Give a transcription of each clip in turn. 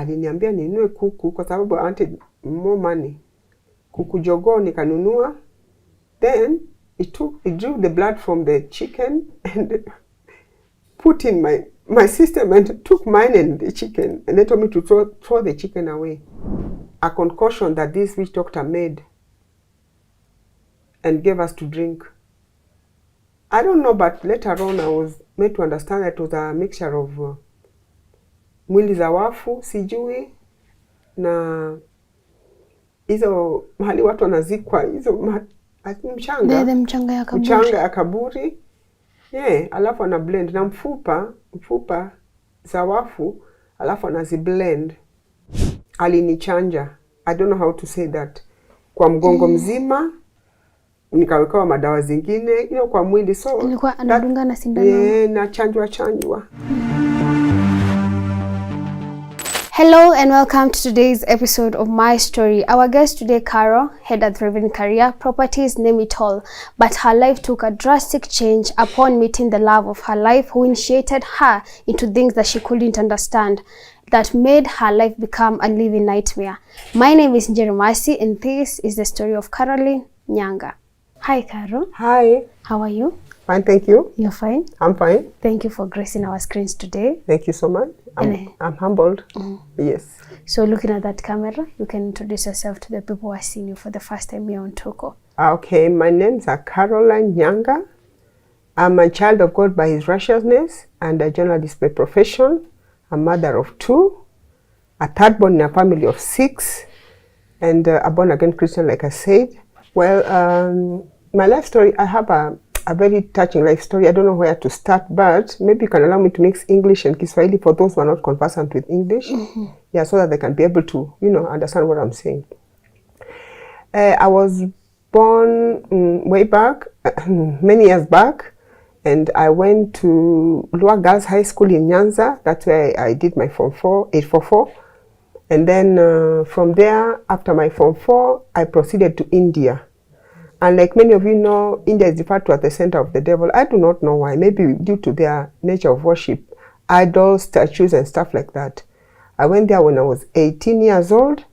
aliniambia ninunue kuku kwa sababu I wanted more money. Kuku jogoo nikanunua. Then it drew the blood from the chicken and put in my system and took mine and the chicken, and they told me to throw the chicken away. A concoction that this witch doctor made and gave us to drink. I don't know, but later on I was made to understand that it was a mixture of mwili za wafu, sijui, na hizo mahali watu wanazikwa, hizo mchanga ya kaburi. Yeah, alafu ana blend na mfupa za wafu, alafu anaziblend. Alinichanja. I don't know how to say that. Kwa mgongo mzima, nikawekewa madawa zingine, kwa mwili, so nilikuwa anadunga na sindano. Yeah, na chanjwa. Hello and welcome to today's episode of My Story. Our guest today, Carol, had a thriving career, properties, name it all. But her life took a drastic change upon meeting the love of her life, who initiated her into things that she couldn't understand, that made her life become a living nightmare. My name is Njerumasi, and this is the story of Caroline Nyanga. Hi, Carol. Hi. How are you? Fine, thank you. You're fine? I'm fine. Thank you for gracing our screens today. Thank you so much. I'm humbled. Yes. So looking at that camera, you can introduce yourself to the people who are seeing you for the first time here on Toko. Okay, my name's Caroline Nyanga. I'm a child of God by His righteousness and a journalist by profession, a mother of 2, a third born in a family of 6, and a born-again Christian, like I said. Well, my life story, I have a very touching life story. I don't know where to start, but maybe you can allow me to mix English and Kiswahili for those who are not conversant with English. Yeah, so that they can be able to, understand what I'm saying. I was born way back, many years back, and I went to Lower Girls High School in Nyanza. That's where I did my Form 4, 844. And then from there, after my Form 4, I proceeded to India. And like many of you know, India is referred to as the center of the devil. I do not know why. Maybe due to their nature of worship, idols, statues, and stuff like that. I went there when I was 18 years old,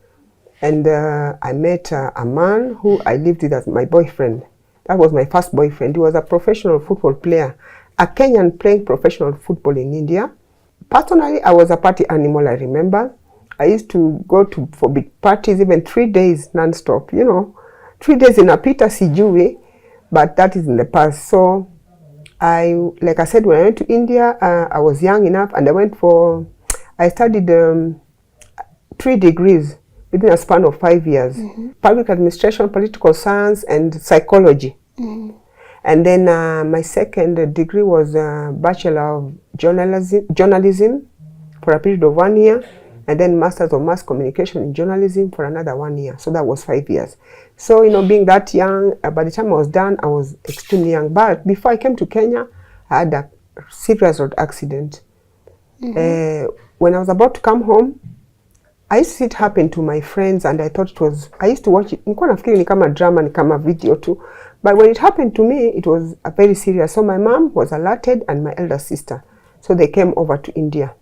and I met a man who I lived with as my boyfriend. That was my first boyfriend. He was a professional football player, a Kenyan playing professional football in India. Personally, I was a party animal, I remember. I used to go for big parties, even 3 days non-stop, 3 days in a pita sijui, but that is in the past. So like I said, when I went to India, I was young enough, and I studied 3 degrees within a span of 5 years. Public administration, political science, and psychology. And then my second degree was Bachelor of Journalism for a period of 1 year. And then Masters of Mass Communication in Journalism for another 1 year. So that was 5 years. So, being that young, by the time I was done, I was extremely young. But before I came to Kenya, I had a serious road accident. When I was about to come home, I used to see it happen to my friends, and I thought I used to watch it. Nilikuwa nafikiri ni kama drama, ni kama video too. But when it happened to me, it was very serious. So my mom was alerted, and my elder sister. So they came over to India.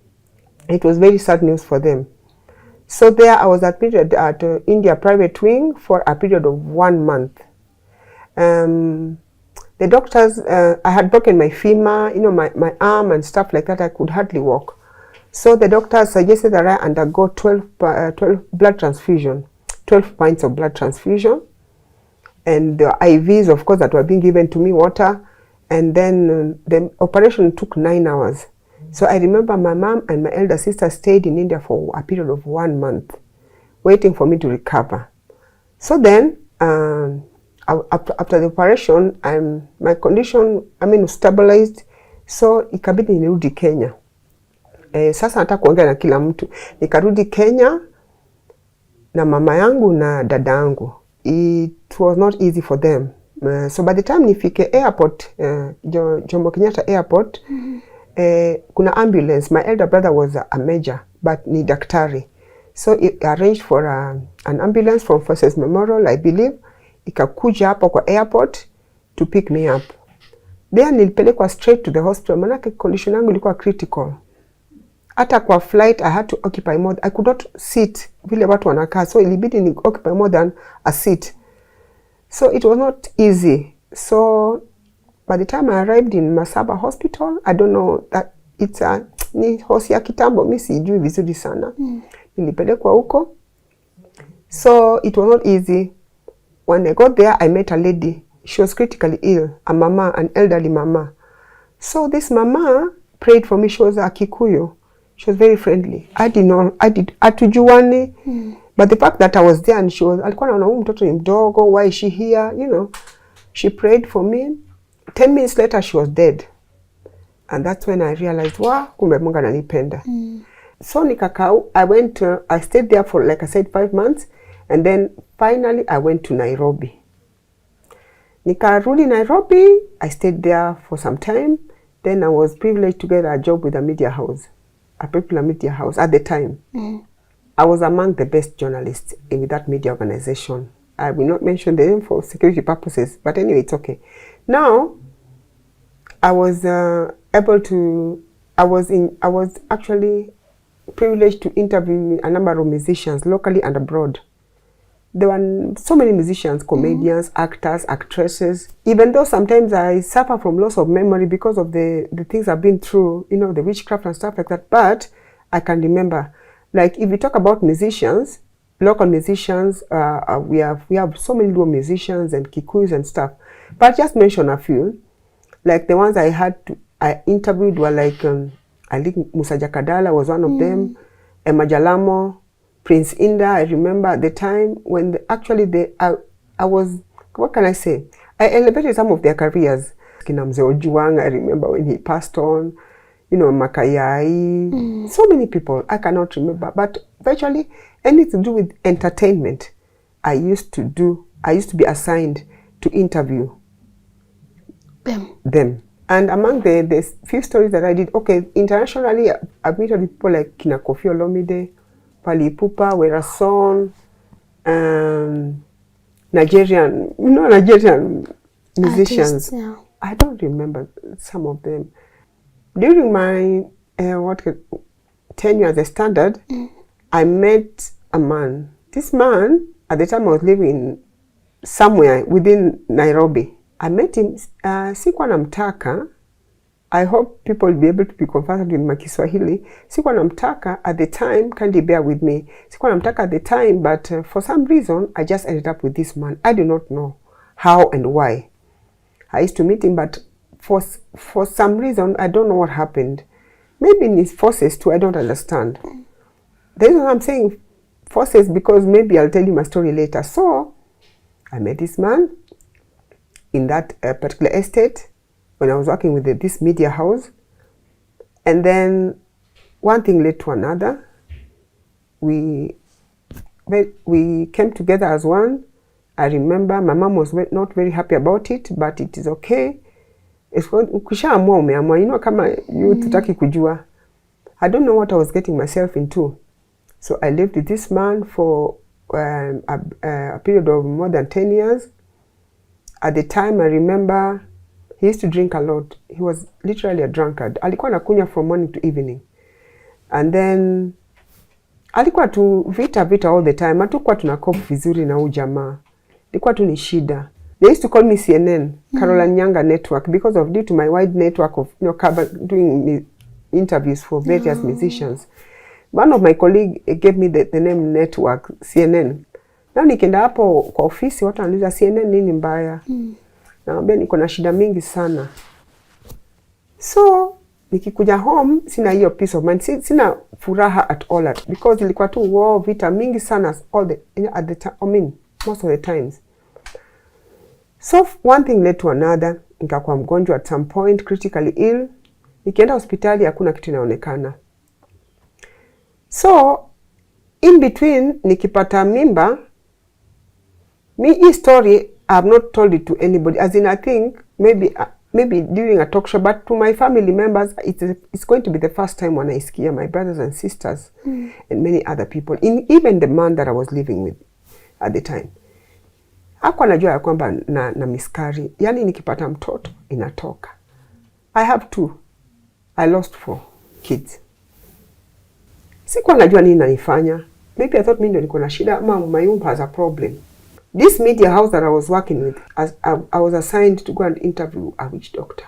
It was very sad news for them. So there I was admitted at India private wing for a period of 1 month. The doctors, I had broken my femur, my arm and stuff like that. I could hardly walk. So the doctors suggested that I undergo 12 blood transfusion, 12 pints of blood transfusion. And the IVs, of course, that were being given to me, water. And then the operation took 9 hours. So I remember my mom and my elder sister stayed in India for a period of 1 month, waiting for me to recover. So then, after the operation, my condition, stabilized. So ikabidi nirudi Kenya. Sasa nataka kuongea na kila mtu. Nikarudi Kenya na mama yangu na dada yangu. It was not easy for them. So by the time nifike airport, Jomo Kenyatta airport, kuna ambulance. My elder brother was a major, but ni daktari. So he arranged for an ambulance from Forces Memorial, I believe. Ikakuja hapo kwa airport to pick me up. Then nilipelekwa straight to the hospital. Manake condition yangu ilikuwa critical. Hata kwa flight I had to occupy more. I could not sit vile watu wanakaa, so ilibidi ni occupy more than a seat. So it was not easy. So by the time I arrived in Masaba Hospital, I don't know that it's ni hosi ya kitambo, mimi sijui vizuri sana. Nilipelekwa huko. So it was not easy. When I got there, I met a lady. She was critically ill, a mama, an elderly mama. So this mama prayed for me. She was a Kikuyu. She was very friendly. Hatujuani. But the fact that I was there and she was, alikuwa anaona huyu mtoto ni mdogo, why is she here? You know, she prayed for me. 10 minutes later, she was dead. And that's when I realized, wow, kumbe Mungu ananipenda. So nikakau, I stayed there for, like I said, 5 months. And then finally, I went to Nairobi. Nikarudi Nairobi, I stayed there for some time. Then I was privileged to get a job with a media house, a popular media house at the time. I was among the best journalists in that media organization. I will not mention the name for security purposes, but anyway, it's okay. Now, I was I was actually privileged to interview a number of musicians locally and abroad. There were so many musicians, comedians, actors, actresses. Even though sometimes I suffer from loss of memory because of the things I've been through, you know, the witchcraft and stuff like that, but I can remember. Like if we talk about musicians, local musicians, we have so many little musicians and Kikuyus and stuff. But just mention a few. Like the ones I interviewed were like, I think Musa Jakadala was one of them, Emma Jalamo, Prince Inda. I remember at the time when I was, what can I say? I elevated some of their careers. Kinamze Ojuang, I remember when he passed on, you know, Makayai, so many people, I cannot remember. But virtually anything to do with entertainment, I used to be assigned to interview them. And among the few stories that I did, okay, internationally, I've met with people like Kina Kofi Olomide, Pali Pupa, Werason, Nigerian musicians. Artists, yeah. I don't remember some of them. During my tenure as a Standard, I met a man. This man, at the time I was living somewhere within Nairobi. I met him, sikuwa namtaka. I hope people will be able to be comfortable with my Kiswahili. Sikuwa namtaka at the time, kindly bear with me. Sikuwa namtaka at the time, but for some reason, I just ended up with this man. I do not know how and why. I used to meet him, but for some reason, I don't know what happened. Maybe in his forces too, I don't understand. The reason I'm saying forces, because maybe I'll tell you my story later. So, I met this man in that particular estate when I was working with this media house. And then one thing led to another. We came together as one. I remember my mom was not very happy about it, but it is okay. Ukishaamua umeamua, you know, kama you tutaki kujua. I don't know what I was getting myself into. So I lived with this man for a period of more than 10 years. At the time, I remember he used to drink a lot. He was literally a drunkard. Alikuwa anakunywa from morning to evening. And then alikuwa tu vita all the time. Hatukuwa tunakopa vizuri na huyu jamaa. Ilikuwa tu ni shida. They used to call me CNN, Caroline Nyanga Network, because of due to my wide network of, you know, doing interviews for various musicians. One of my colleagues gave me the name Network, CNN. Now nikienda hapo kwa ofisi watu wananiuliza CNN nini mbaya? Naambia niko na shida mingi sana. So nikikuja home sina hiyo peace of mind, sina furaha at all, because ilikuwa tu vita mingi sana at the time, I mean most of the times. So one thing led to another. Nikakuwa mgonjwa at some point, critically ill. Nikienda hospitali hakuna kitu inaonekana. So in between nikipata mimba, hii story I have not told it to anybody, as in I think maybe during a talk show, but to my family members it's going to be the first time when I hear my brothers and sisters and many other people, even the man that I was living with at the time. Hakuwa najua ya kwamba na miskari. Yani nikipata mtoto inatoka. I have 2. I lost 4 kids. Sikuwa najua nini nanifanya. Maybe I thought mimi ndio niko na shida ama my womb has a problem. This media house that I was working with, I was assigned to go and interview a witch doctor.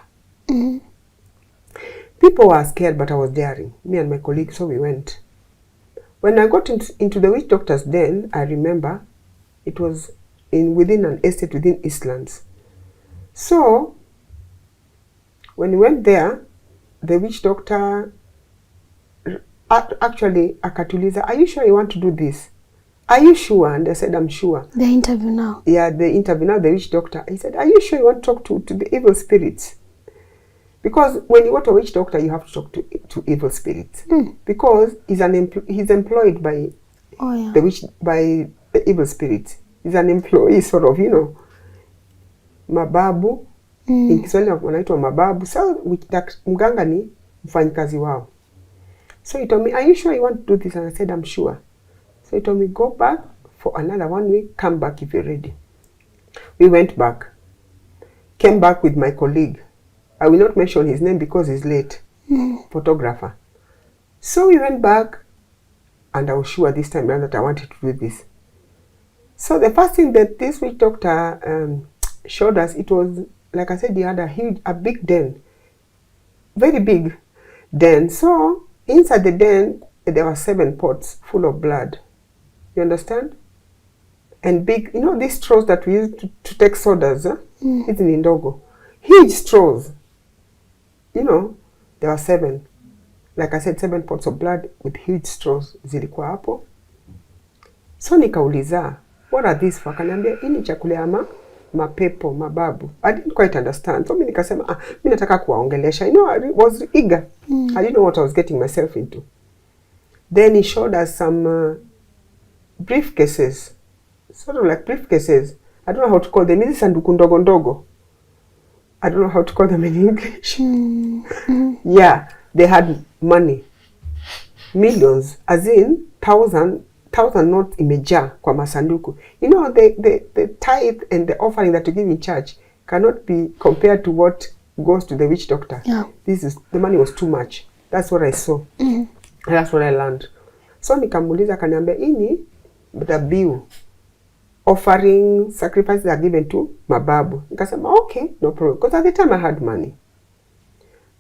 People were scared, but I was daring. Me and my colleague, so we went. When I got into the witch doctor's den, I remember it was within an estate within Eastlands. So, when we went there, the witch doctor actually akatuliza, are you sure you want to do this? Are you sure? And I said, I'm sure. The interview now. Yeah, the interview now, the witch doctor. He said, are you sure you want to talk to the evil spirits? Because when you go to a witch doctor, you have to talk to evil spirits. Because he's employed by the evil spirits. He's an employee, sort of, you know. Mababu. In Kiswahili wanaitwa mababu. So mganga ni mfanyikazi wao. So he told me, are you sure you want to do this? And I said, I'm sure. So he told me, go back for another 1 week, come back if you're ready. We went back. Came back with my colleague. I will not mention his name because he's late. Photographer. So we went back, and I was sure this time around that I wanted to do this. So the first thing that this witch doctor showed us, it was, like I said, he had a big den. Very big den. So inside the den, there were 7 pots full of blood. You understand? And big, you know these straws that we use to take sodas, it's in Indogo. Huge straws. You know, there were 7. Like I said, 7 pots of blood with huge straws zilikuwa hapo. So nikauliza, what are these for? Akaniambia, hii ni chakula ya mapepo, mababu. I didn't quite understand. So mimi nikasema, mimi nataka kuwaongelesha. You know, I was eager. I didn't know what I was getting myself into. Then he showed us some briefcases. Sort of like briefcases. I don't know how to call them. Hizi sanduku ndogo ndogo. I don't know how to call them in English. Yeah, they had money. Millions, as in thousand notes imejaa kwa masanduku. You know, the tithe and the offering that you give in church cannot be compared to what goes to the witch doctor. Yeah. The money was too much. That's what I saw. That's what I learned. So nikamuuliza, akaniambia, ini the bill. Offering sacrifices are given to mababu. Nikasema, okay, no problem. Because at the time I had money.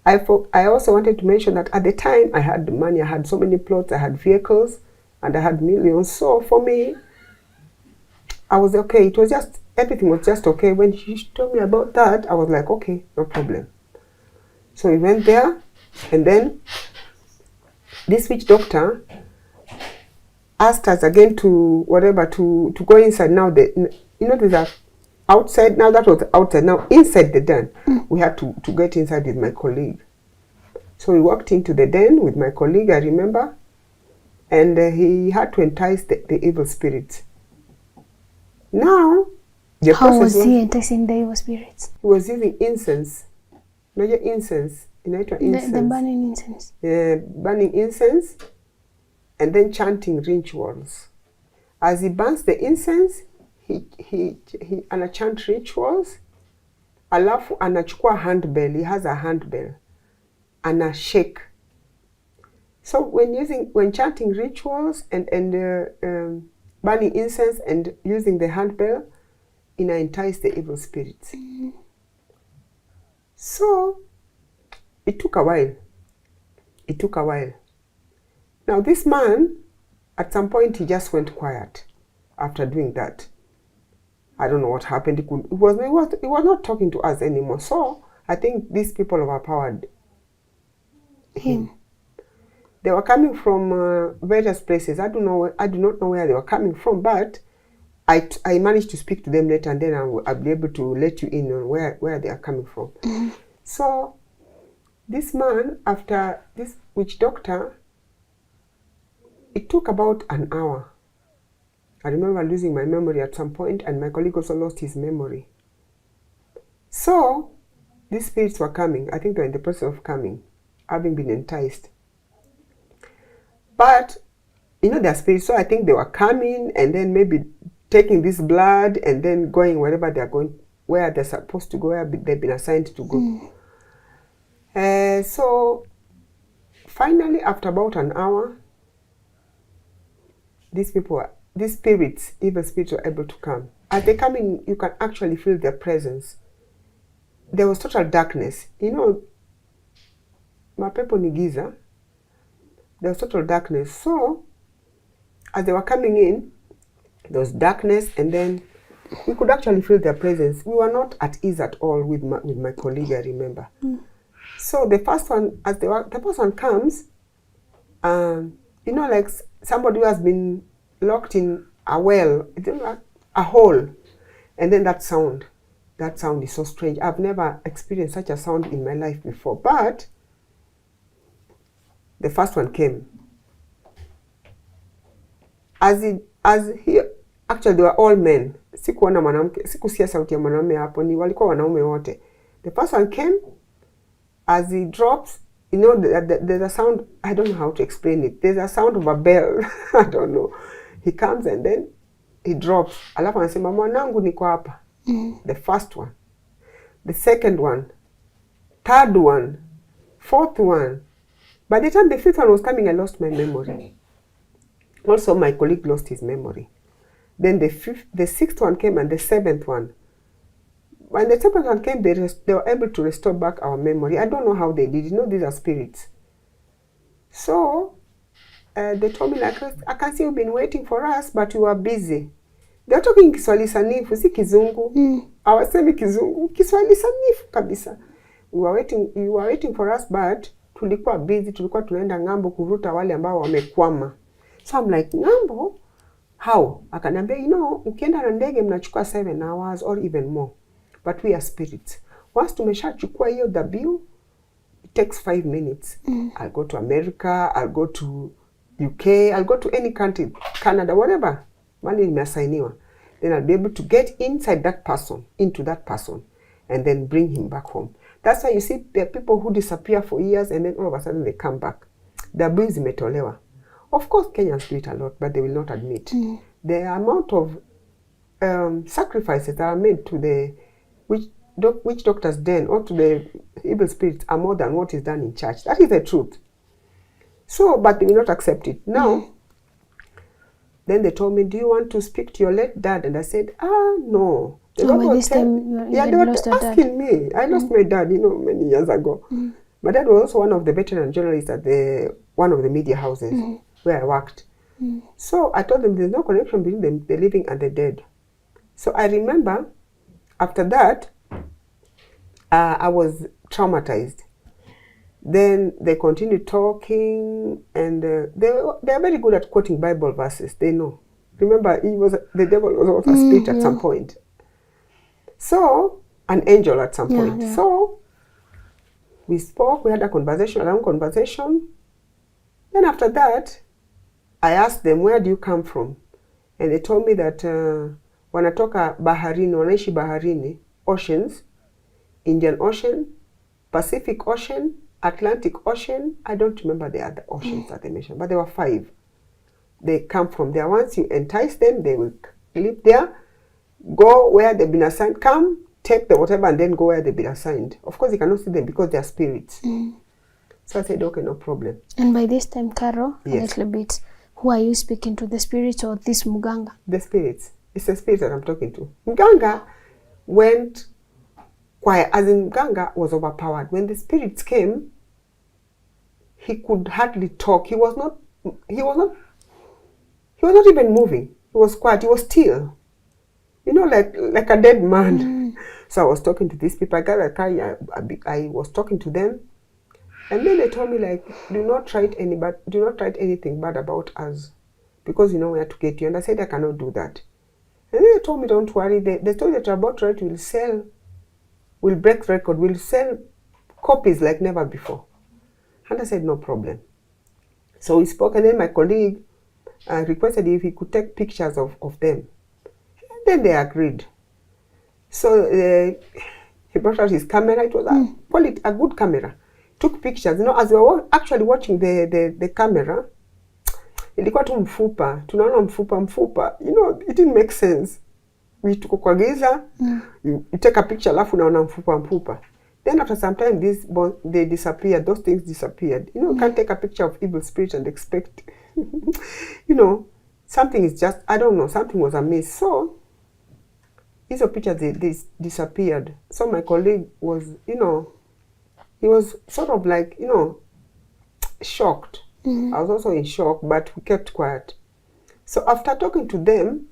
I also wanted to mention that at the time I had money. I had so many plots, I had vehicles, and I had millions. So for me, I was okay. It was just, everything was just okay. When she told me about that, I was like, okay, no problem. So we went there, and then this witch doctor asked us again to go inside. Now there's a outside. Now that was outside. Now inside the den, we had to get inside with my colleague. So we walked into the den with my colleague, I remember, and he had to entice the evil spirits. Now, how was he enticing the evil spirits? He was using incense. Unajua incense, inaitwa incense. The burning incense. Burning incense. And then chanting rituals. As he burns the incense, he anachant rituals. Alafu anachukua handbell. He has a handbell. Anashake. So when chanting rituals and burning incense and using the handbell, entice the evil spirits. So it took a while. Now this man, at some point, he just went quiet after doing that. I don't know what happened. He was not talking to us anymore. So I think these people overpowered him. They were coming from various places. I do not know where they were coming from, but I managed to speak to them later, and then I'll be able to let you in on where they are coming from. So this man, after this witch doctor, it took about an hour. I remember losing my memory at some point, and my colleague also lost his memory. So these spirits were coming. I think they were in the process of coming, having been enticed. But, you know, they're spirits, so I think they were coming and then maybe taking this blood and then going wherever they're going, where they're supposed to go, where they've been assigned to go. So finally, after about an hour, these spirits, evil spirits were able to come. As they come in, you can actually feel their presence. There was total darkness. You know, mapepo ni giza. There was total darkness. So, as they were coming in, there was darkness, and then we could actually feel their presence. We were not at ease at all with my colleague, I remember. So the first one, as the first one comes, you know, like somebody who has been locked in a well, a hole, and then that sound is so strange. I've never experienced such a sound in my life before, but the first one came. Actually, they were all men. Sikuona mwanamke, sikusikia sauti ya mwanamume hapo, ni walikuwa wanaume wote. The first one came. As he drops, you know, there's a sound, I don't know how to explain it. There's a sound of a bell. I don't know. He comes and then he drops. Alafu anasema mwanangu niko hapa. The first one. The second one. Third one. Fourth one. By the time the fifth one was coming, I lost my memory. Also, my colleague lost his memory. Then the sixth one came, and the seventh one. When the seventh one came, they were able to restore back our memory. I don't know how they did. You know, these are spirits. So, they told me, like, I can see you've been waiting for us, but you are busy. They're talking Kiswahili sanifu, si Kizungu. Hawasemi Kizungu, Kiswahili sanifu kabisa. You were waiting for us, but tulikuwa busy, tulikuwa tunaenda ngambo kuvuta wale ambao wamekwama. So I'm like, ngambo? How? Akaniambia, you know, ukienda na ndege mnachukua 7 hours or even more. But we are spirits. Once tumeshachukua hiyo dhabihu, it takes 5 minutes. I'll go to America, I'll go to UK, I'll go to any country, Canada, whatever. Mali nimeassigniwa. Then I'll be able to get into that person, and then bring him back home. That's why you see there are people who disappear for years and then all of a sudden they come back. Dhabihu zimetolewa. Of course, Kenyans do it a lot, but they will not admit. The amount of sacrifices that are made to the witch doctor's den or to the evil spirits are more than what is done in church. That is the truth. So, but they will not accept it. Now, then they told me, do you want to speak to your late dad? And I said, no. They were asking me. I lost my dad, you know, many years ago. My dad was also one of the veteran journalists at one of the media houses where I worked. So I told them there's no connection between the living and the dead. So I remember after that, I was traumatized. Then they continued talking, and they are very good at quoting Bible verses. They know. Remember, the devil was also a spirit at some point. So, an angel at some point. Yeah. So, we spoke, we had a long conversation. Then after that, I asked them, where do you come from? And they told me that wanatoka baharini, wanaishi baharini, oceans, Indian Ocean, Pacific Ocean, Atlantic Ocean. I don't remember the other oceans that they mentioned, but there were 5. They come from there. Once you entice them, they will live there, go where they've been assigned, come, take the whatever, and then go where they've been assigned. Of course, you cannot see them because they are spirits. So I said, okay, no problem. And by this time, Carol, yes. a little bit, who are you speaking to, the spirits or this muganga? The spirits. It's the spirits that I'm talking to. Muganga went quiet, as in Muganga was overpowered. When the spirits came, he could hardly talk. He was not even moving. He was quiet. He was still. You know, like a dead man. So I was talking to these people. I got a car. I was talking to them. And then they told me, like, do not write anything bad about us, because you know where to get you. And I said, I cannot do that. And then they told me, don't worry. The story that you're about to write will break record, will sell copies like never before. And I said, no problem. So we spoke, and then my colleague requested if he could take pictures of them. And then they agreed. So he brought out his camera. It was a good camera. Took pictures. You know, as we were actually watching the camera, ilikuwa tu mfupa. Tunaona mfupa. You know, it didn't make sense. We tuko kwa giza, you take a picture, alafu unaona mfupa. Then after some time, they disappeared. Those things disappeared. You know, you can't take a picture of evil spirit and expect, you know. something is just, I don't know, something was amiss. So these pictures, they disappeared. So my colleague was, you know, he was sort of like, you know, shocked. I was also in shock, but we kept quiet. So after talking to them,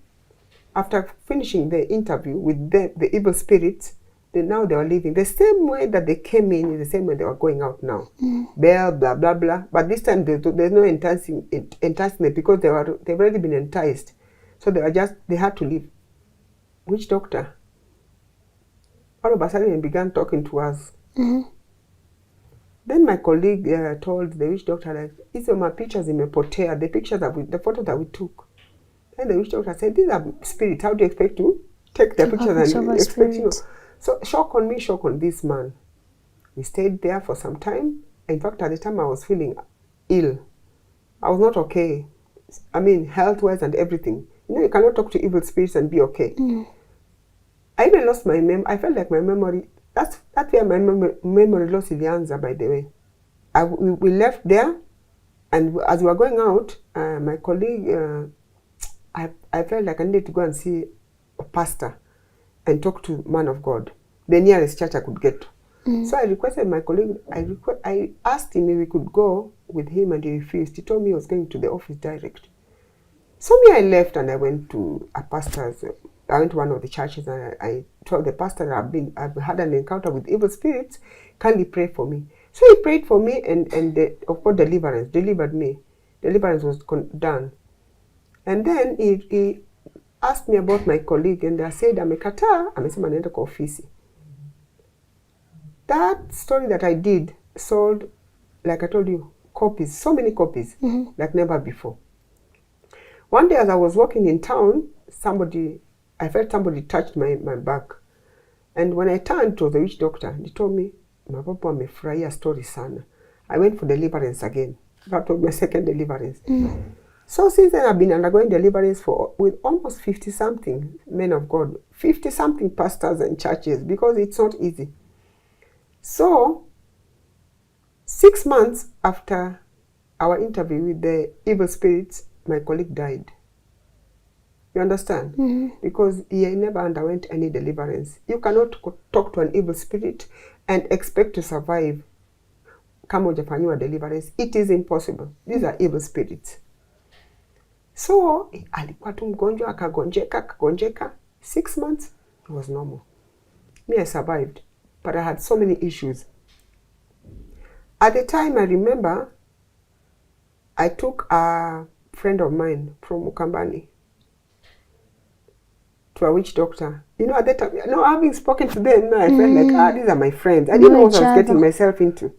after finishing the interview with the evil spirits, now they were leaving. The same way that they came in is the same way they were going out now. Blah, blah, blah, blah. But this time there's no enticement because they've already been enticed. So they had to leave. Witch doctor, all of a sudden he began talking to us. Then my colleague told the witch doctor, like, these are my pictures in Mepotea, the photo that we took. Then the witch doctor said, these are spirits. How do you expect to take the pictures and expect, you know? So shock on me, shock on this man. We stayed there for some time. In fact, at the time I was feeling ill. I was not okay. I mean, health-wise and everything. You know, you cannot talk to evil spirits and be okay. I even lost my memory. I felt like my memory, that's where my memory loss ilianza, by the way. We left there, and as we were going out, my colleague, I felt like I needed to go and see a pastor and talk to man of God, the nearest church I could get to. So I requested my colleague, I asked him if we could go with him, and he refused. He told me he was going to the office direct. So I left and I went to a pastor's. I went to one of the churches and I told the pastor that I've had an encounter with evil spirits. Kindly pray for me. So he prayed for me, and of course delivered me. Deliverance was done. And then he asked me about my colleague, and I said, amekataa, amesema naenda kwa ofisi. That story that I did sold, like I told you, copies, so many copies, like never before. One day as I was walking in town, I felt somebody touched my back. And when I turned to the witch doctor, he told me, Mapapo amefurahia story sana. I went for deliverance again. That was my second deliverance. So since then, I've been undergoing deliverance with almost 50-something men of God, 50-something pastors and churches, because it's not easy. So 6 months after our interview with the evil spirits, my colleague died. You understand? Because he never underwent any deliverance. You cannot talk to an evil spirit and expect to survive. Kama hujafanyiwa deliverance, it is impossible. These are evil spirits. So alikuwa tu mgonjwa, akagonjeka. 6 months, it was normal. Me, I survived, but I had so many issues. At the time, I remember, I took a friend of mine from Ukambani to a witch doctor. You know, at that time, having spoken to them, I felt like, these are my friends. I didn't know what I was getting myself into.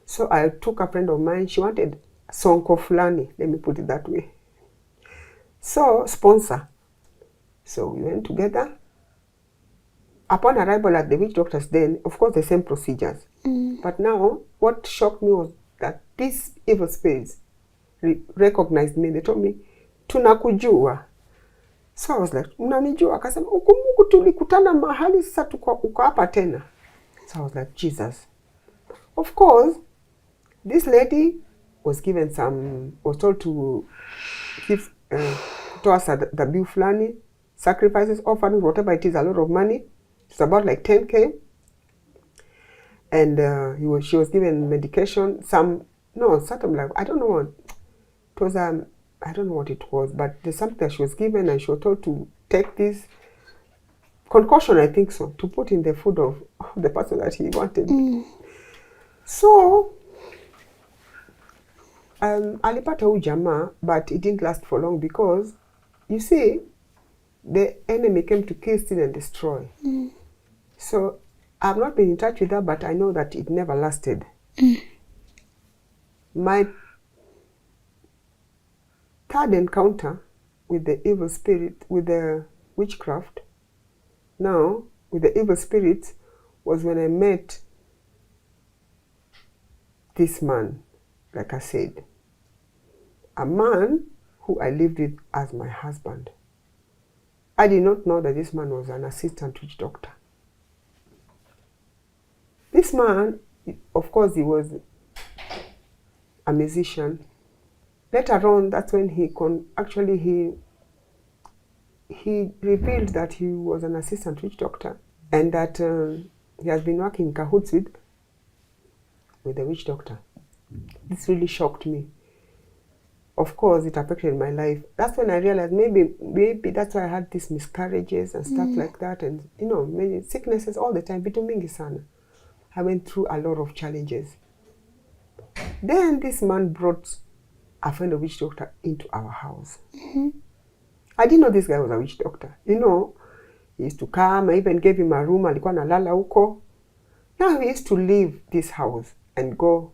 So I took a friend of mine. She wanted sonko fulani, let me put it that way. So, sponsor. So we went together. Upon arrival at the witch doctor's den, of course, the same procedures. But now, what shocked me was that these evil spirits recognized me. They told me, tunakujua. So I was like, unanijua? Akasema, ukumuku tulikutana mahali sasa uko hapa tena. So I was like, Jesus. Of course, this lady was told to give to us the bill fulani, sacrifices, offerings, whatever it is, a lot of money. It's about like 10K. And she was given medication, something like, I don't know what. It was, I don't know what it was, but there's something that she was given, and she was told to take this concoction, I think so, to put in the food of the person that he wanted. So, alipata huyu jamaa, but it didn't last for long because, you see, the enemy came to kill, steal, and destroy. So, I've not been in touch with her, but I know that it never lasted. My third encounter with the evil spirit, with the witchcraft, now, with the evil spirits, was when I met this man, like I said. A man who I lived with as my husband. I did not know that this man was an assistant witch doctor. This man, of course, he was a musician. later on, that's when he revealed that he was an assistant witch doctor, and that he has been working in cahoots with the witch doctor. This really shocked me. Of course, it affected my life. That's when I realized maybe that's why I had these miscarriages and stuff like that, and many sicknesses all the time. Vitu mingi sana. I went through a lot of challenges. Then this man brought a friend of witch doctor into our house. I didn't know this guy was a witch doctor. He used to come. I even gave him a room. Alikuwa nalala huko. Now he used to leave this house and go.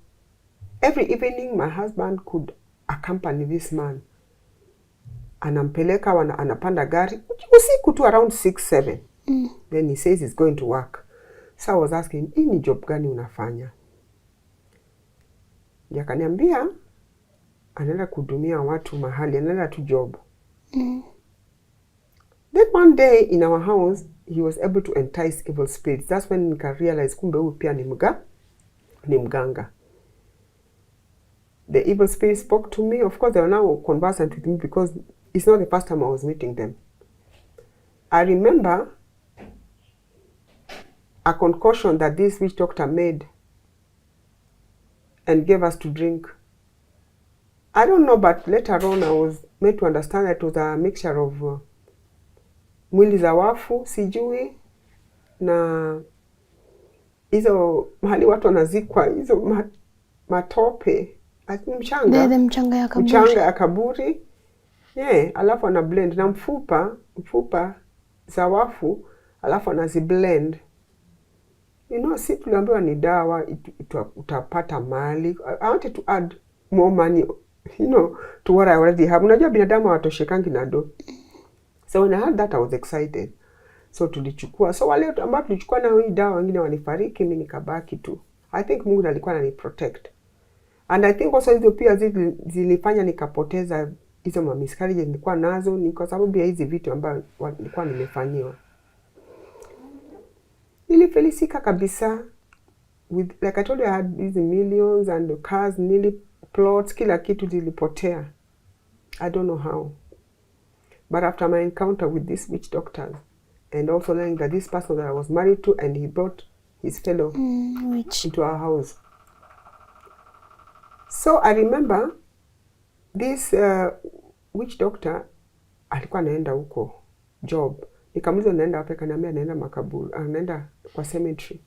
Every evening, my husband could accompany this man. Anampeleka, anapanda gari. Usiku tu around 6-7. Then he says he's going to work. So I was asking, hii ni job gani unafanya? Yakaniambia, anaenda kudumia watu mahali, anaenda tu job. Then one day in our house, he was able to entice evil spirits. That's when nika realize kumbe huyu pia ni mganga. The evil spirits spoke to me. Of course, they were now conversant with me because it's not the first time I was meeting them. I remember a concoction that this witch doctor made and gave us to drink. I don't know, but later on I was made to understand that it was a mixture of mwili za wafu, sijui, na hizo mahali watu wanazikwa, hizo matope, mchanga ya kaburi. Yeah, alafu ana blend na mfupa za wafu, alafu anaziblend. Si tuliambiwa ni dawa, utapata mali. I wanted to add more money, to what I already have. Unajua binadamu hawatoshekangi na do. So when I had that, I was excited. So tulichukua. So wale ambao tulichukua na hii dawa, wengine walifariki, mimi nikabaki tu. I think Mungu alikuwa ananiprotect. And I think also hizo pia zilifanya nikapoteza hizo miscarriages nilikuwa nazo, ni kwa sababu ya hizi vitu ambayo nilikuwa nimefanyiwa. Nilifelisika kabisa. Like I told you, I had these millions and the cars, plots, kila kitu zilipotea. I don't know how. But after my encounter with these witch doctors, and also learning that this person that I was married to, and he brought his fellow witch into our house. So I remember this witch doctor alikuwa anaenda huko job. Nikamuliza naenda wapi, akaniambia anaenda makaburi, anaenda kwa cemetery.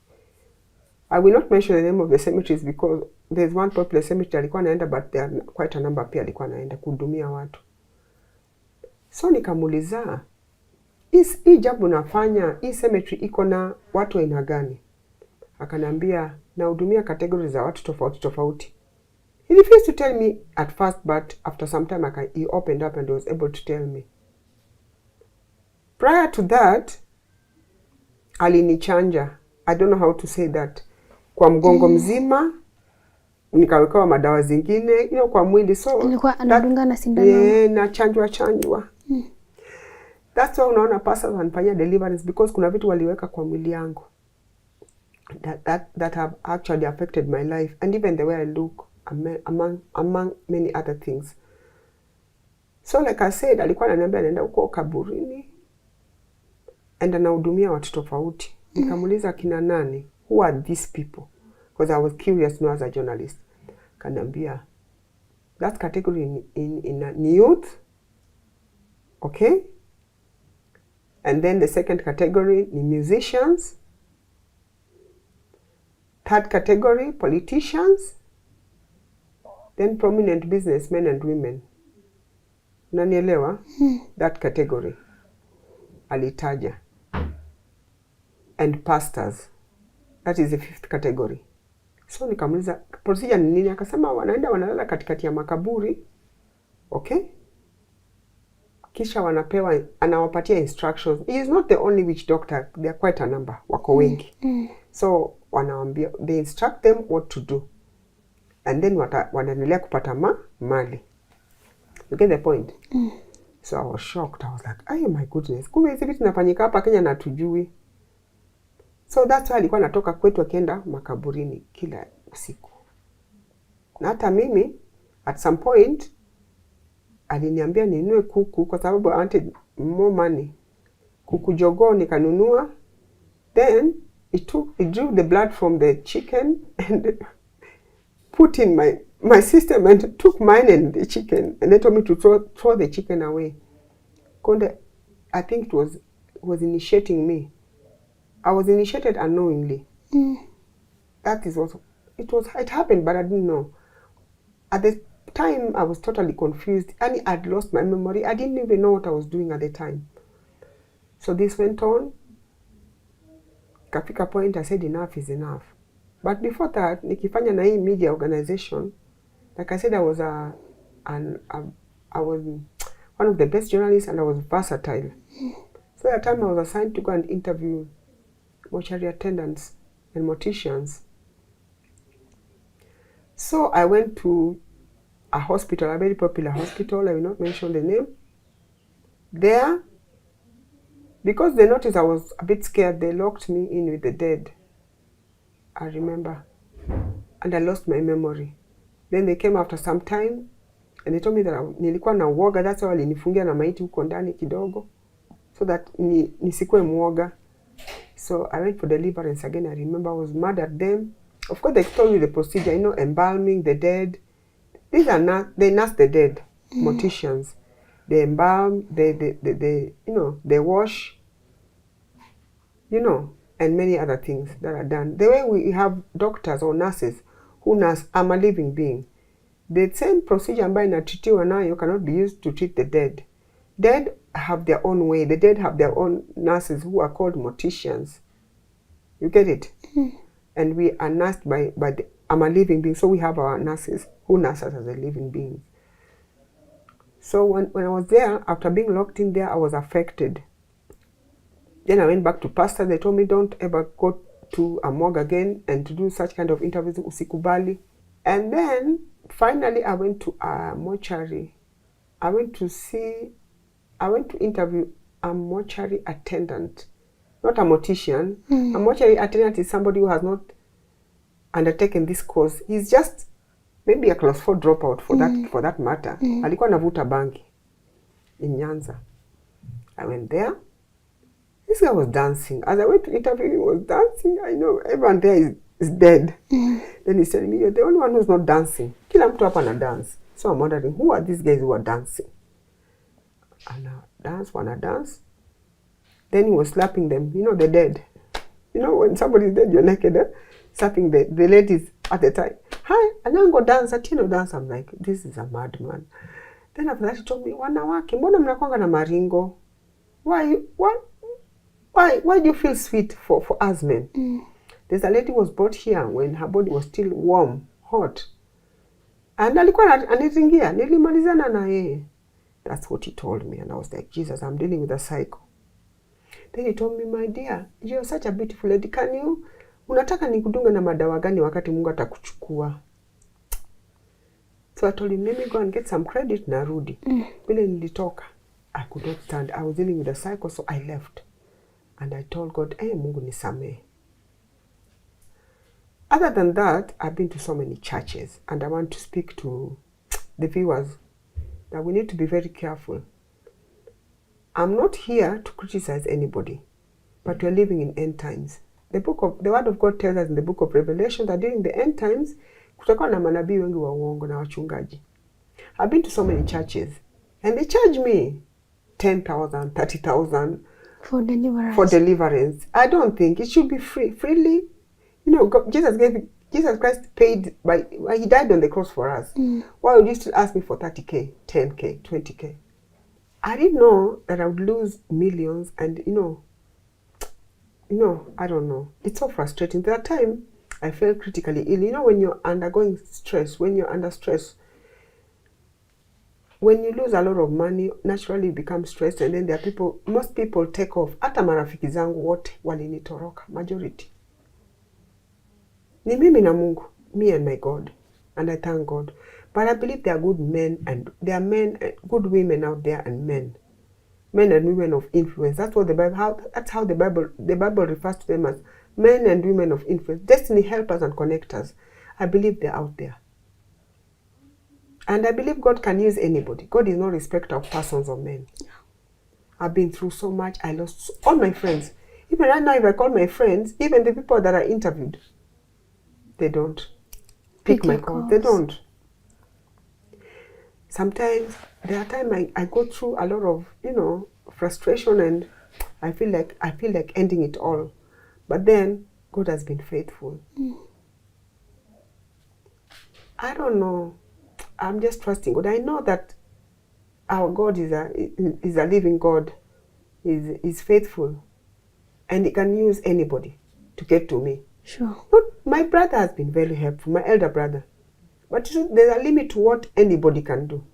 I will not mention the name of the cemeteries because there's one popular cemetery alikuwa anaenda, but there are quite a number pia alikuwa anaenda kudumia watu. So nikamuliza, hii jambo nafanya, hii cemetery iko na watu aina gani? Akaniambia nahudumia categories za watu tofauti. He refused to tell me at first, but after some time he opened up and was able to tell me. Prior to that, alinichanja. I don't know how to say that. Kwa mgongo mzima, nikawekewa madawa zingine, kwa mwili. So nilikuwa anadunga na sindano. Yeah, na chanjwa. That's why unaona pastors wanafanya deliverance, because kuna vitu waliweka kwa mwili yangu that have actually affected my life, and even the way I look, among many other things. So like I said, alikuwa ananiambia anaenda huko kaburini and anahudumia watu tofauti. Nikamuuliza kina nani? Who are these people? Because I was curious to know as a journalist. Kanambia, that category in youth, okay? And then the second category in musicians. Third category, politicians. Then prominent businessmen and women. Unanielewa? That category. Alitaja. And pastors. That is the fifth category. So nikamuliza, procedure ni nini? Akasema wanaenda wanalala katikati ya makaburi. Okay? Kisha wanapewa, anawapatia instructions. He is not the only witch doctor. There are quite a number. Wako wengi. So wanawaambia, they instruct them what to do. And then wanaendelea kupata mali. You get the point? So I was shocked. I was like, oh my goodness. Kumbe hizi vitu zinafanyika hapa Kenya na tujui. So that's why alikuwa natoka kwetu akienda makaburini kila usiku. Na hata mimi, at some point, aliniambia ninunue kuku kwa sababu I wanted more money. Kuku jogoo nikanunua. Then he drew the blood from the chicken and put in my system and took mine and the chicken, and they told me to throw the chicken away. Konde, I think it was initiating me. I was initiated unknowingly. That is also, it happened, but I didn't know. At the time, I was totally confused, and I'd lost my memory. I didn't even know what I was doing at the time. So this went on. Kafika point, I said enough is enough. But before that, nikifanya na hii media organization, like I said, I was I was one of the best journalists, and I was versatile. So at the time I was assigned to go and interview mortuary attendants and morticians. So I went to a hospital, a very popular hospital, I will not mention the name. There, because they noticed I was a bit scared, they locked me in with the dead. I remember. And I lost my memory. Then they came after some time, and they told me that nilikuwa na uoga. That's why walinifungia na maiti huko ndani kidogo, so that nisikuwe muoga. So I went for deliverance again. I remember I was mad at them. Of course, they told me the procedure, embalming the dead. These are not, they nurse the dead, morticians. They embalm, they wash, and many other things that are done. The way we have doctors or nurses who nurse, I'm a living being. The same procedure ambayo inatreatiwa nayo cannot be used to treat the dead. Dead have their own way. The dead have their own nurses who are called morticians. You get it? And we are nursed by I'm a living being, so we have our nurses who nurse us as a living being. So when I was there, after being locked in there, I was affected. Then I went back to pastor. They told me, don't ever go to a morgue again and to do such kind of interviews, usikubali. And then finally I went to a mortuary. I went to interview a mortuary attendant, not a mortician. A mortuary attendant is somebody who has not undertaken this course. He's just maybe a class 4 dropout for that matter. Alikuwa navuta bangi in Nyanza. I went there. This guy was dancing. As I went to interview, he was dancing. I know everyone there is dead. Then he said, you're the only one who's not dancing. Kila mtu hapa na dance. So I'm wondering, who are these guys who are dancing? And wanna dance. Then he was slapping them. The dead. When somebody is dead, you're naked, slapping the ladies at the time. Hi, Anyango dance, Atino dance. I'm like, this is a madman. Then after that, he told me, wanawake, mbona mnakwanga na maringo? Why do you feel sweet for us men? There's a lady who was brought here when her body was still warm, hot. And alikuwa aniringia, nilimalizana na yeye. That's what he told me. And I was like, Jesus, I'm dealing with a psycho. Then he told me, my dear, you're such a beautiful lady. Unataka nikudunge na madawa gani wakati Mungu atakuchukua? So I told him, let me go and get some credit na rudi. Vile nilitoka, I could not stand. I was dealing with a psycho, so I left. And I told God, Mungu nisamehe. Other than that, I've been to so many churches, and I want to speak to the viewers that we need to be very careful. I'm not here to criticize anybody, but we're living in end times. The word of God tells us in the book of Revelation that during the end times, kutakuwa na manabii wengi wa uongo na wachungaji. I've been to so many churches, and they charge me 10,000, 30,000 for deliverance. For deliverance. I don't think it should be freely. Jesus Christ paid he died on the cross for us. Why would you still ask me for 30K, 10K, 20K? I didn't know that I would lose millions, and I don't know. It's so frustrating. That time, I felt critically ill. When you're undergoing stress, when you're under stress, when you lose a lot of money, naturally you become stressed, and then there are most people take off. Hata marafiki zangu wote walinitoroka, majority. Ni mimi na Mungu, me and my God, and I thank God. But I believe there are good men, and there are good women out there, and men and women of influence. That's what that's how the Bible refers to them, as men and women of influence, destiny helpers and connectors. I believe they're out there. And I believe God can use anybody. God is no respecter of persons or men. I've been through so much. I lost all my friends. Even right now, if I call my friends, even the people that are interviewed, they don't pick my call. They don't. Sometimes there are times I go through a lot of, frustration, and I feel like ending it all. But then God has been faithful. I don't know. I'm just trusting God. I know that our God is a living God. Is faithful, and He can use anybody to get to me. Sure. But my brother has been very helpful, my elder brother. But there's a limit to what anybody can do.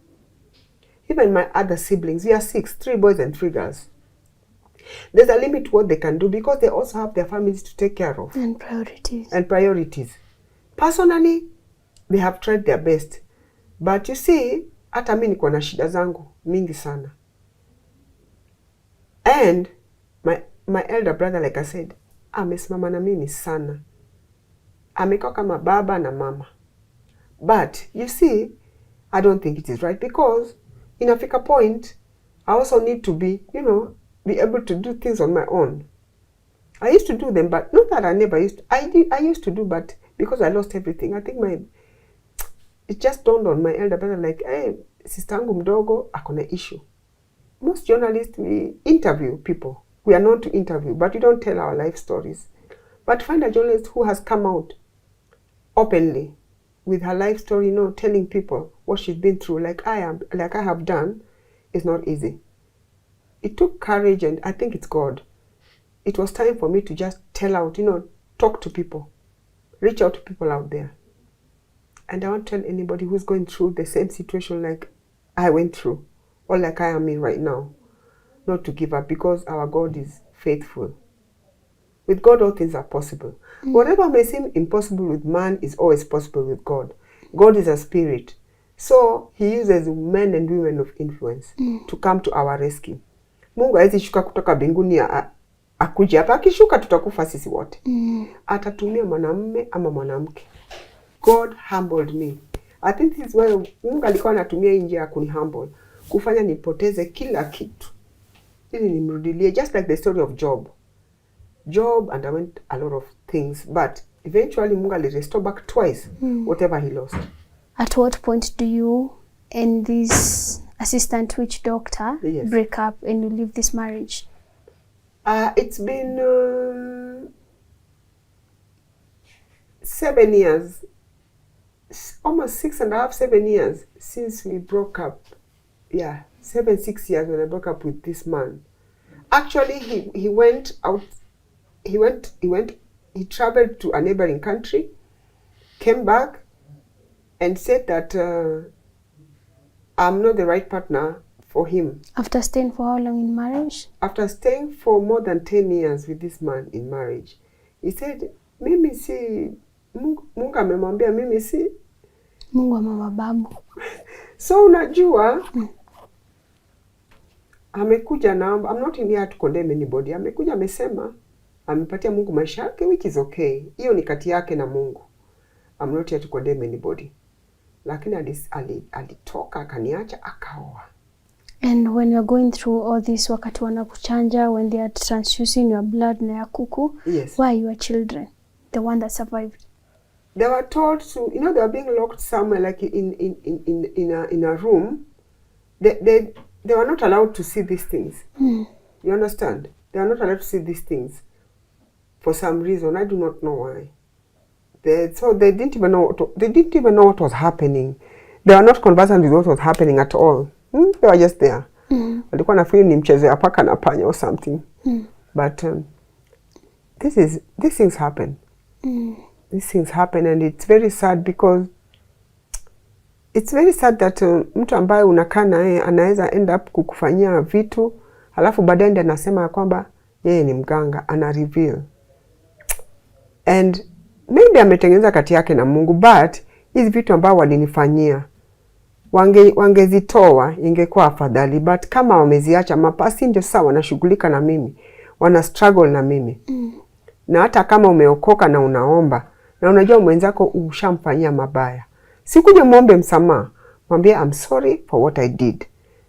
Even my other siblings, we are 6, 3 boys and 3 girls. There's a limit to what they can do because they also have their families to take care of. And priorities. Personally, they have tried their best. But you see, hata mimi niko na shida zangu mingi sana. And my elder brother, like I said, amesimama na mimi sana. Amekuwa kama baba na mama. But you see, I don't think it is right because in a point, I also need to be able to do things on my own. I used to do them, but not that I never used to. I used to do, but because I lost everything, I think it just dawned on my elder brother like, hey, sister yangu mdogo akona issue. Most journalists, we interview people. We are known to interview, but we don't tell our life stories. But find a journalist who has come out openly with her life story, telling people what she's been through, like I have done, is not easy. It took courage, and I think it's God. It was time for me to just tell out, talk to people, reach out to people out there. And I want to tell anybody who's going through the same situation like I went through, or like I am in right now, not to give up because our God is faithful. With God, all things are possible. Whatever may seem impossible with man is always possible with God. God is a spirit. So He uses men and women of influence to come to our rescue. Mungu hawezi shuka kutoka mbinguni akuje hapa. Akishuka tutakufa sisi wote. Atatumia mwanamume ama mwanamke. God humbled me. I think this is why Mungu alikuwa anatumia njia ya kunihumble, kufanya nipoteze kila kitu ili nimrudilie, just like the story of Job. Job underwent a lot of things, but eventually Mungu restore back twice whatever he lost. At what point do you and this assistant witch doctor break up and you leave this marriage? It's been 7 years, almost 6.5, 7 years since we broke up. Yeah, 6 years when I broke up with this man. Actually, he went out. He traveled to a neighboring country, came back, and said that I'm not the right partner for him. After staying for how long in marriage? After staying for more than 10 years with this man in marriage, he said, mimi si, Mungu amemwambia mimi si. Mungu wa mama babu. So unajua, amekuja na, I'm not in here to condemn anybody. Amekuja amesema, amepatia Mungu maisha yake, which is okay. Hiyo ni kati yake na Mungu. I'm not here to condemn anybody. Lakini alitoka akaniacha akaoa. And when you're going through all this, wakati wanakuchanja, when they are transfusing your blood na ya kuku, yes. Why your children, the one that survived? They were told to, they were being locked somewhere like in a room. They were not allowed to see these things. You understand? They are not allowed to see these things for some reason. I do not know why. So they didn't even know. They didn't even know what was happening. They were not conversant with what was happening at all. They were just there. Walikuwa nafikiri ni mchezo ya paka na panya or something. But these things happen. These things happen, and it's very sad because it's very sad that mtu ambaye unakaa naye anaweza end up kukufanyia vitu halafu baadaye ndiye anasema kwamba yeye ni mganga, ana reveal. And maybe ametengeneza kati yake na Mungu, but hizi vitu ambao walinifanyia wangezitoa ingekuwa afadhali, but kama wameziacha, mapasi ndio sawa, wanashughulika na mimi, wana struggle na mimi. Na hata kama umeokoka na unaomba na unajua mwenzako ushamfanyia mabaya, sikuje muombe msamaha, mwambie I'm sorry for what I did.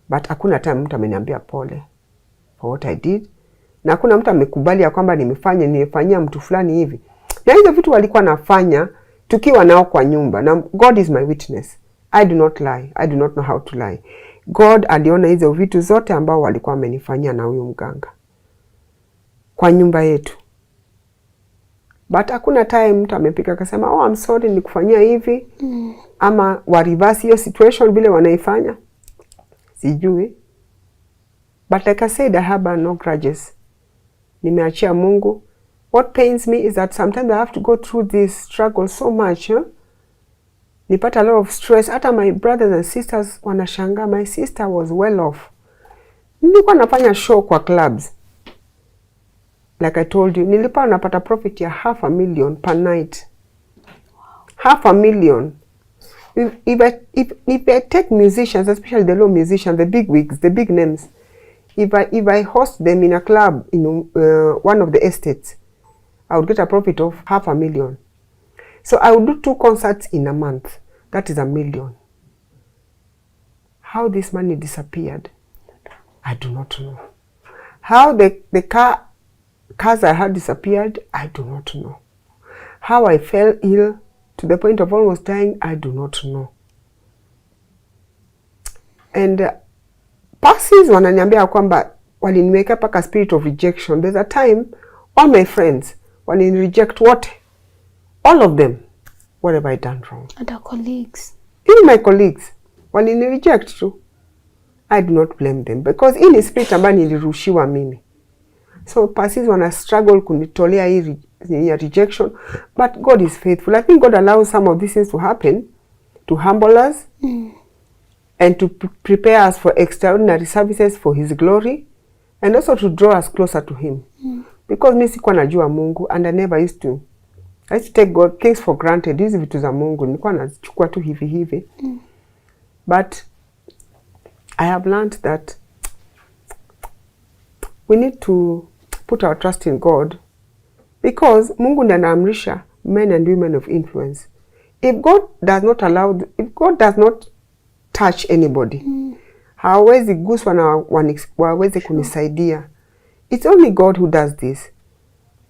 But hakuna time mtu ameniambia pole for what I did. Na hakuna mtu amekubali ya kwamba nimefanyia mtu fulani hivi. Na hizo vitu walikuwa nafanya tukiwa nao kwa nyumba. Na God is my witness. I do not lie. I do not know how to lie. God aliona hizo vitu zote ambao walikuwa wamenifanyia na huyo mganga kwa nyumba yetu. But hakuna time mtu amepika akasema, oh I'm sorry nikufanyia hivi. Ama wa reverse hiyo situation vile wanaifanya. Sijui. But like I said, I have no grudges. Nimeachia Mungu. What pains me is that sometimes I have to go through this struggle so much. Nipata a lot of stress. Hata my brothers and sisters wanashangaa. My sister was well off. Nilikuwa nafanya show kwa clubs. Like I told you, nilikuwa napata profit ya $500,000 per night. $500,000. If I take musicians, especially the low musicians, the big wigs, the big names, if I host them in a club in one of the estates, I would get a profit of $500,000. So I would do 2 concerts in a month. That is $1 million. How this money disappeared, I do not know. How the cars I had disappeared, I do not know. How I fell ill to the point of almost dying, I do not know. And passes wananiambia kwamba waliniweka paka spirit of rejection. There's a time all my friends walini reject what? All of them. What have I done wrong? And our colleagues. Even my colleagues walini reject too. I do not blame them because hii spirit ambayo nilirushiwa mimi. So passes wana struggle kunitolea hii rejection, but God is faithful. I think God allows some of these things to happen to humble us and to prepare us for extraordinary services for his glory and also to draw us closer to him. Because mimi sikuwa najua Mungu and I used to take God things for granted. Hizi vitu za Mungu nilikuwa nazichukua tu hivi. But I have learned that we need to put our trust in God because Mungu ndiye anaamrisha men and women of influence. If God does not touch anybody, hawezi guswa na waweze kunisaidia. It's only God who does this.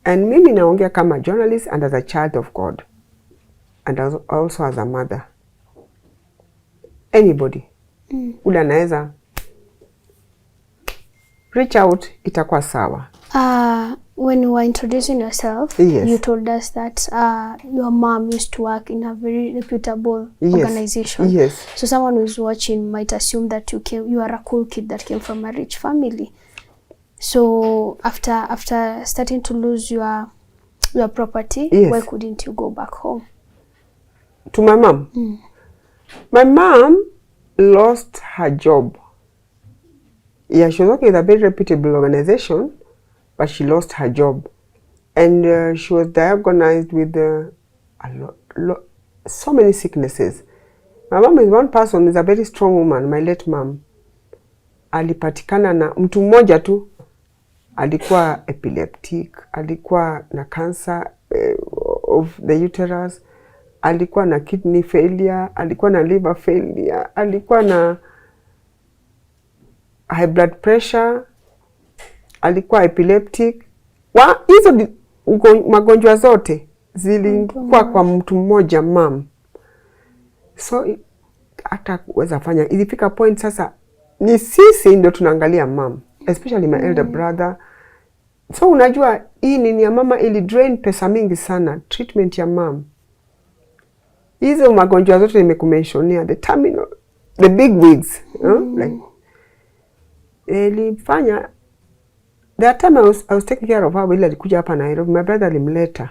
And mimi naongea kama journalist and as a child of God. And also as a mother. Anybody. Ule anaweza reach out, itakuwa sawa. When you were introducing yourself, yes, you told us that your mom used to work in a very reputable organization. Yes. So someone who's watching might assume that you are a cool kid that came from a rich family. So after starting to lose your property, why couldn't you go back home? To my mom? My mom lost her job. Yeah, she was working in a very reputable organization, but she lost her job. And she was diagnosed with so many sicknesses. My mom is one person, is a very strong woman, my late mom. Alipatikana na mtu mmoja tu, alikuwa epileptic, alikuwa na cancer of the uterus, alikuwa na kidney failure, alikuwa na liver failure, alikuwa na high blood pressure, alikuwa epileptic. Hizo magonjwa zote zilikuwa kwa mtu mmoja mom. So hata kuweza fanya, ilifika point sasa ni sisi ndio tunaangalia mom, especially my elder brother. So unajua hii nini ya mama ili drain pesa mingi sana, treatment ya mom. Hizo magonjwa zote nimekumentionia, the terminal, the big wigs, like ilifanya. That time I was taking care of her while alikuja hapa Nairobi. My brother alimleta,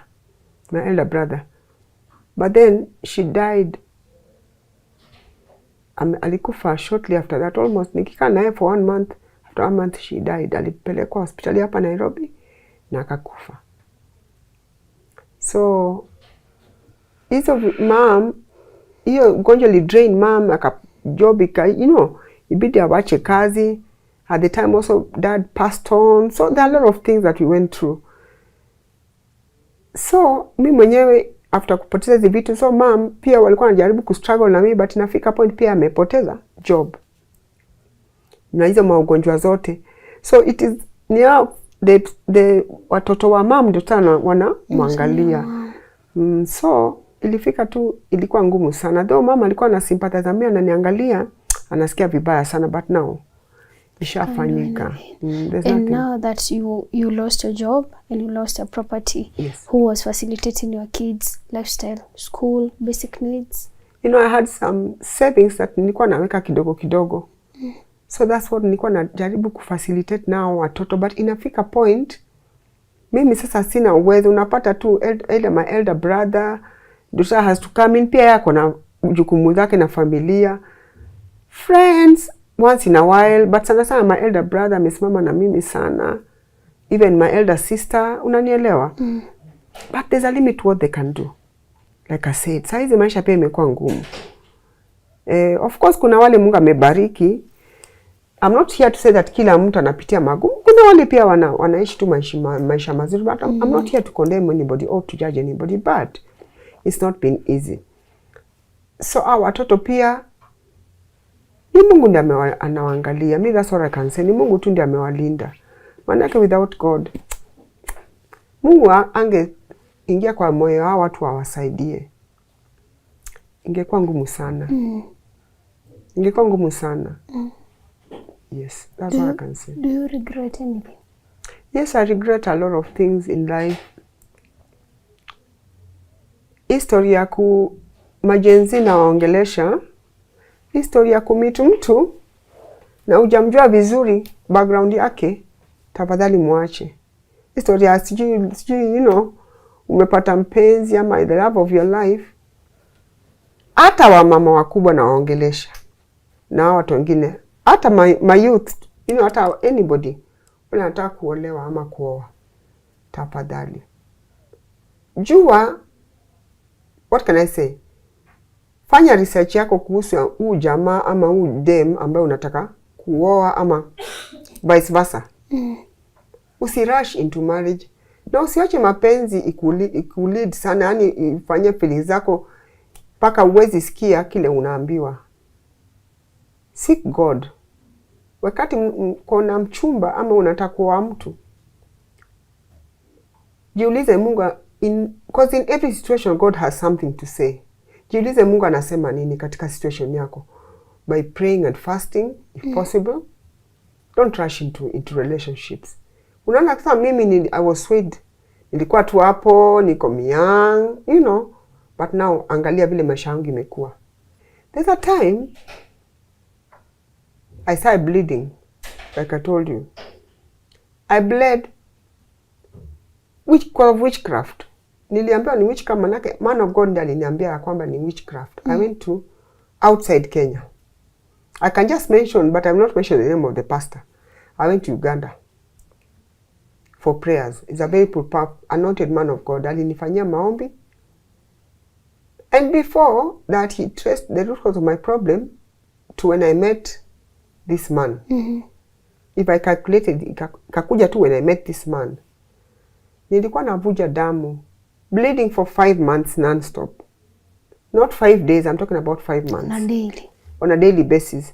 my elder brother. But then she died. Alikufa shortly after that, almost nikikaa naye for 1 month. After 1 month she died. Alipelekwa hospitali hapa Nairobi na akakufa. So hizo mom, hiyo gonjwa li drain mom, akajobika, ibidi awache kazi. At the time also dad passed on. So there are a lot of things that we went through. So mimi mwenyewe after kupoteza hizi vitu, so mom pia walikuwa wanajaribu kustruggle na mimi, but inafika point pia amepoteza job na hizo maugonjwa zote. So it is now the watoto wa mom ndio tena wanamwangalia. So ilifika tu, ilikuwa ngumu sana. Though mama alikuwa anasympathize na ananiangalia, anasikia vibaya sana, but now ishafanyika. And now that you lost your job and you lost your property, yes. Who was facilitating your kids' lifestyle, school, basic needs? You know, I had some savings that nilikuwa naweka kidogo kidogo. So that's what nilikuwa najaribu kufacilitate now watoto, but inafika point mimi sasa sina uwezo. Unapata tu my elder brother Dusha has to come in, pia yako na jukumu zake na familia, friends once in a while, but sana sana my elder brother amesimama na mimi sana, even my elder sister, unanielewa? But there's a limit what they can do. Like I said, saizi maisha pia imekuwa ngumu. Of course kuna wale Mungu amebariki. I'm not here to say that kila mtu anapitia magumu. Kuna wale pia wanaishi tu maisha mazuri, but I'm not here to condemn anybody or to judge anybody, but it's not been easy. So our watoto pia ni Mungu ndiye anawaangalia. Me, that's what I can say. Ni Mungu tu ndiye amewalinda. Manake without God, Mungu ingia kwa moyo wa watu wawasaidie, ingekuwa ngumu sana. Ingekuwa ngumu sana. Yes, that's what I can say. Do you regret anything? Yes, I regret a lot of things in life. History ya majenzi na waongelesha, history ya kumitu mtu na hujamjua vizuri background yake, tafadhali muache. History ya sijui, you know, umepata mpenzi ama the love of your life. Hata wa mama wakubwa na waongelesha, na watu wengine, hata my youth, you know, hata anybody unataka kuolewa ama kuoa, tafadhali jua, what can I say, fanya research yako kuhusu huu jamaa ama huu dem ambaye unataka kuoa ama vice versa. Usirush into marriage. Na usiache mapenzi ikulead sana, yani ifanye feelings zako paka uwezi sikia kile unaambiwa. Seek God. Wakati kuna mchumba ama unataka kuoa mtu, jiulize Mungu, because in every situation God has something to say. Jiulize Mungu anasema nini katika situation yako. By praying and fasting if possible. Don't rush into relationships. Unaona kama mimi I was swayed. Nilikuwa tu hapo, niko young, you know, but now angalia vile maisha yangu imekuwa. There's a time I started bleeding, like I told you. I bled of witchcraft. Niliambiwa ni witchcraft, manake man of God ndiye aliniambia kwamba ni witchcraft. I went to outside Kenya. I can just mention, but I will not mention the name of the pastor. I went to Uganda for prayers. He's a very anointed man of God. Alinifanyia maombi. And before that, he traced the root cause of my problem to when I met this man. If I calculated, ikakuja tu when I met this man. Nilikuwa navuja damu, bleeding for 5 months non-stop. Not 5 days, I'm talking about 5 months. On a daily basis.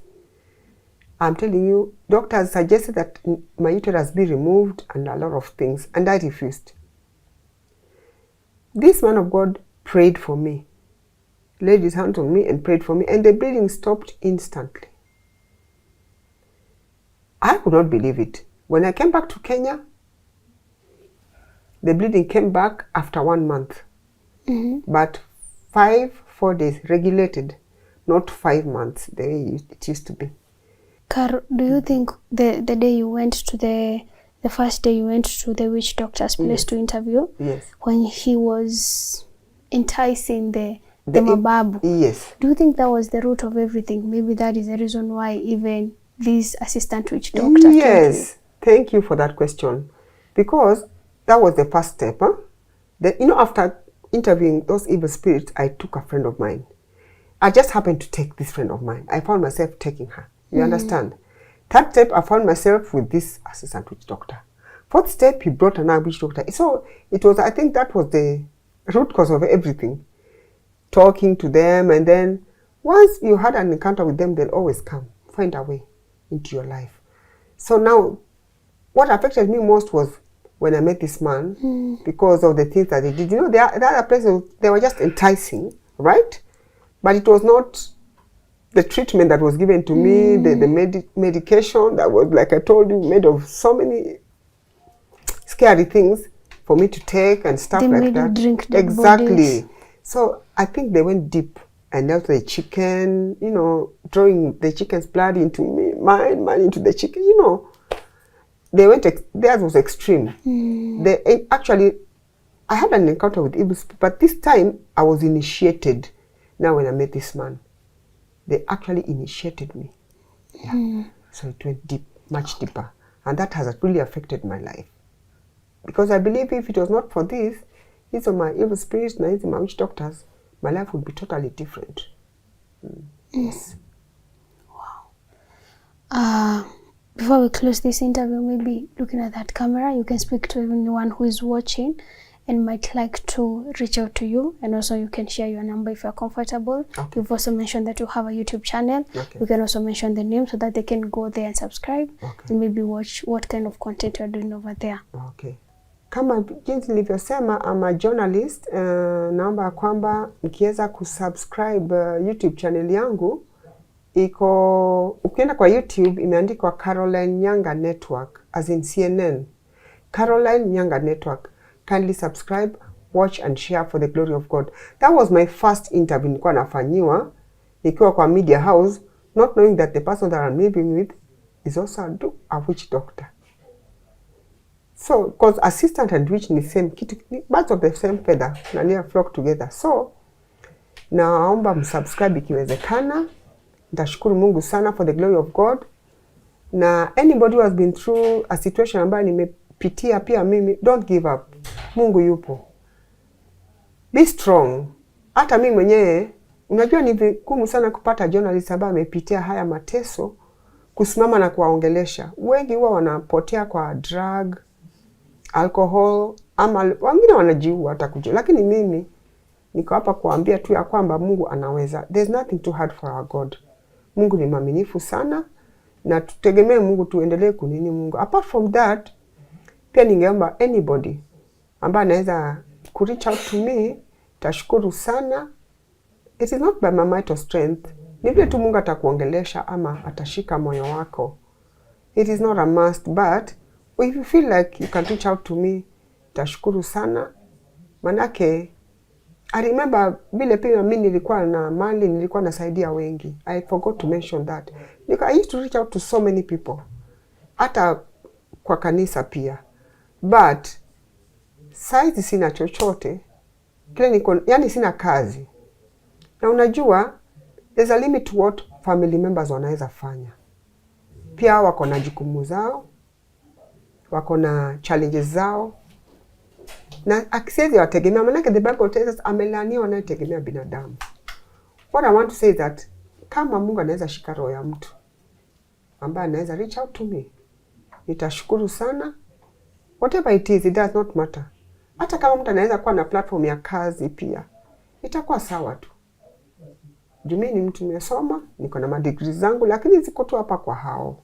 I'm telling you, doctors suggested that my uterus be removed and a lot of things, and I refused. This man of God prayed for me, laid his hand on me and prayed for me, and the bleeding stopped instantly. I could not believe it. When I came back to Kenya, the bleeding came back after 1 month. But 4 days, regulated, not 5 months, the way it used to be. Caro, do you think the day you went to the first day you went to the witch doctor's place to interview? Yes. When he was enticing the mababu? Yes. Do you think that was the root of everything? Maybe that is the reason why even this assistant witch doctor Yes. Thank you for that question. Because that was the first step. After interviewing those evil spirits, I took a friend of mine. I just happened to take this friend of mine. I found myself taking her. You understand? Third step, I found myself with this assistant witch doctor. Fourth step, he brought another witch doctor. So it was, I think that was the root cause of everything. Talking to them, and then once you had an encounter with them, they'll always come, find a way into your life. So now, what affected me most was when I met this man, because of the things that they did. You know, the other places, they were just enticing, right? But it was not the treatment that was given to me, the medication that was, like I told you, made of so many scary things for me to take and stuff they like made that. You drink dead exactly. Bodies. So I think they went deep, and also the chicken, you know, throwing the chicken's blood into me, mine into the chicken, you know. They went, theirs was extreme. They actually, I had an encounter with evil spirit, but this time I was initiated. Now when I met this man, they actually initiated me. Yeah. So it went deep, much deeper. And that has really affected my life. Because I believe if it was not for this, these are my evil spirits, and these are my witch doctors, my life would be totally different. Yes. Wow. Before we close this interview, maybe looking at that camera, you can speak to anyone who is watching and might like to reach out to you, and also you can share your number if you're comfortable. Okay. You've also mentioned that you have a YouTube channel. Okay. You can also mention the name so that they can go there and subscribe, and maybe watch what kind of content you're doing over there. Okay. Kama jinsi nilivyosema, I'm a journalist. Naomba kwamba mkiweza kusubscribe YouTube channel yangu, iko ukienda kwa YouTube imeandikwa Caroline Nyanga Network, as in CNN. Caroline Nyanga Network. Kindly subscribe, watch and share for the glory of God. That was my first interview nilikuwa nafanyiwa nikiwa kwa media house, not knowing that the person that I'm living with is also a witch doctor. So, because assistant and witch ni same kitu, birds of the same feather, na near flock together. So, naomba msubscribe ikiwezekana. Nitashukuru Mungu sana for the glory of God. Na anybody who has been through a situation ambayo nimepitia pia mimi, don't give up. Mungu yupo. Be strong. Hata mimi mwenyewe, unajua ni vigumu sana kupata journalist ambaye amepitia haya mateso, kusimama na kuwaongelesha. Wengi huwa wanapotea kwa drug, alcohol, ama wengine wanajiua hata kujua. Lakini mimi niko hapa kuambia tu ya kwamba Mungu anaweza. There's nothing too hard for our God. Mungu ni mwaminifu sana, na tutegemee Mungu, tuendelee kunini Mungu. Apart from that, pia ningeomba anybody ambaye anaweza ku reach out to me, tashukuru sana. It is not by my might or strength. Ni vile tu Mungu atakuongelesha ama atashika moyo wako. It is not a must, but if you feel like you can reach out to me, tashukuru sana. Manake, I remember vile pia mimi nilikuwa na mali, nilikuwa nasaidia wengi. I forgot to mention that. I used to reach out to so many people. Hata kwa kanisa pia. But saizi sina chochote. Kile niko, yani sina kazi. Na unajua, there's a limit to what family members wanaweza fanya. Pia wako na jukumu zao, wako na challenges zao. Na akisiezi wategemea, manake the Bible tells us amelaniwa anayetegemea binadamu. What I want to say is that kama Mungu anaweza shika roho ya mtu ambaye anaweza reach out to me, nitashukuru sana. Whatever it is, it does not matter. Hata kama mtu anaweza kuwa na platform ya kazi pia, itakuwa sawa tu. Jumi ni mtu nimesoma, niko na madegree zangu, lakini ziko tu hapa kwa hao.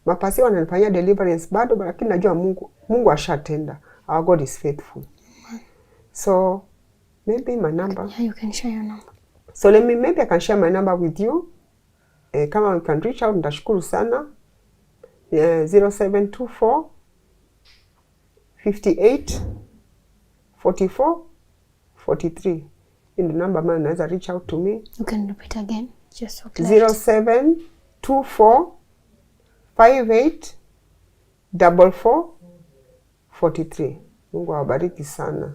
Mapasi wananifanyia deliverance bado, lakini najua Mungu ashatenda. Our God is faithful. So, maybe my number. Yeah, you can share your number. So maybe I can share my number with you. Kama you can reach out, nitashukuru sana. 0724 58 44 43. In the number man unaweza reach out to me. You can repeat again, just for clarity. 0724 58 44 43. Mungu awabariki sana.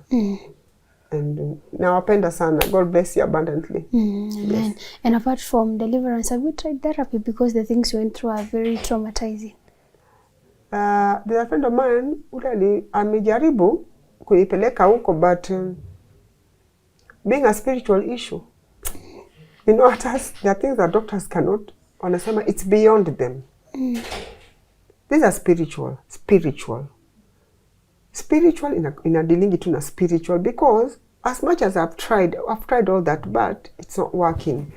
And nawapenda sana. God bless you abundantly. Amen. Yes. And apart from deliverance, have you tried therapy? Because the things you went through are very traumatizing. There's a friend of mine who amejaribu kunipeleka huko, but being a spiritual issue, you know, there are things that doctors cannot, wanasema it's beyond them. These are spiritual in a dealing to na spiritual, because as much as I've tried all that, but it's not working.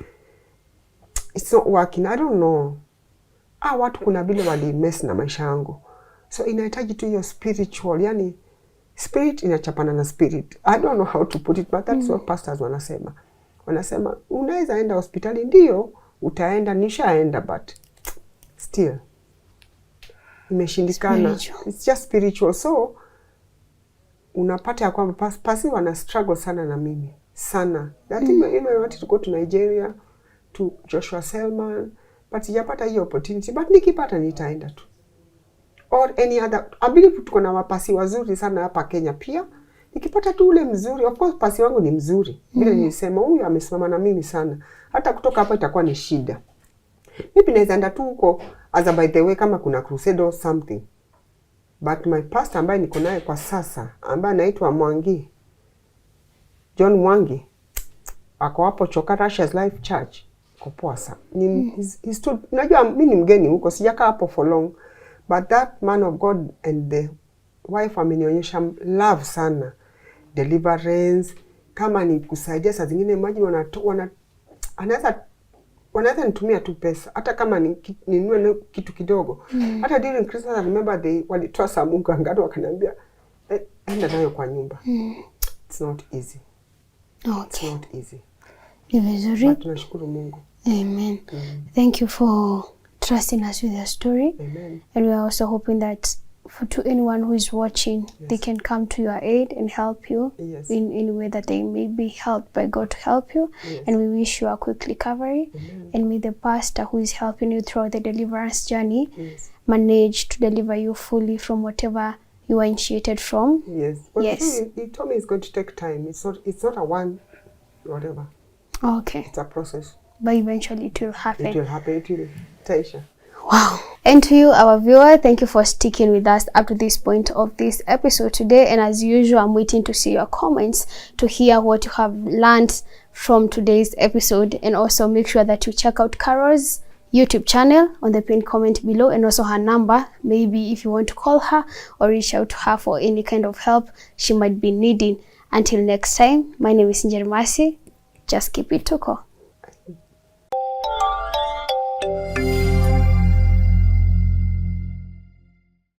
It's not working. I don't know. Watu kuna vile wali mess na maisha yangu. So inahitaji tu hiyo spiritual, yani spirit inachapana na spirit. I don't know how to put it, but that's what pastors wanasema. Wanasema unaweza enda hospitali, ndio utaenda, nishaenda, but still imeshindikana. It's just spiritual. So unapata ya kwamba pasi wana struggle sana na mimi sana. That even I wanted to go to Nigeria to Joshua Selman, but sijapata hiyo opportunity, but nikipata nitaenda tu. Or any other. I believe tuko na mapasi wazuri sana hapa Kenya pia. Nikipata tu ule mzuri, of course pasi wangu ni mzuri. Vile nilisema huyu amesimama na mimi sana. Hata kutoka hapa itakuwa ni shida. Mimi naweza enda tu huko as a by the way kama kuna crusade or something. But my pastor ambaye niko naye kwa sasa, ambaye anaitwa Mwangi, John Mwangi, ako hapo Choka Russia's Life Church. Kopoa sana. Unajua mimi ni mgeni huko, sijakaa hapo for long. But that man of God and the wife amenionyesha love sana. Deliverance, kama ni kusaidia saa zingine, imagine wanaweza nitumia tu pesa, hata kama ninunue kitu kidogo. Hata during Christmas I remember walitoa saa Mungu angado wakaniambia enda nayo kwa nyumba. It's not easy. Okay. It's not easy. Ni vizuri. But tunashukuru Mungu. Amen. Thank you for trusting us with your story. Amen. And we are also hoping that to anyone who is watching, they can come to your aid and help you in any way that they may be helped by God to help you. And we wish you a quick recovery. And may the pastor who is helping you throughout the deliverance journey manage to deliver you fully from whatever you are initiated from. Yes. But he told me it's going to take time. It's not a one whatever. Okay. It's a process. But eventually it will happen. It will happen. It will. Taisha. Wow. And to you, our viewer, thank you for sticking with us up to this point of this episode today. And as usual, I'm waiting to see your comments to hear what you have learned from today's episode. And also make sure that you check out Carol's YouTube channel on the pinned comment below, and also her number, maybe if you want to call her or reach out to her for any kind of help she might be needing. Until next time, my name is Njermasi. Just keep it Tuko.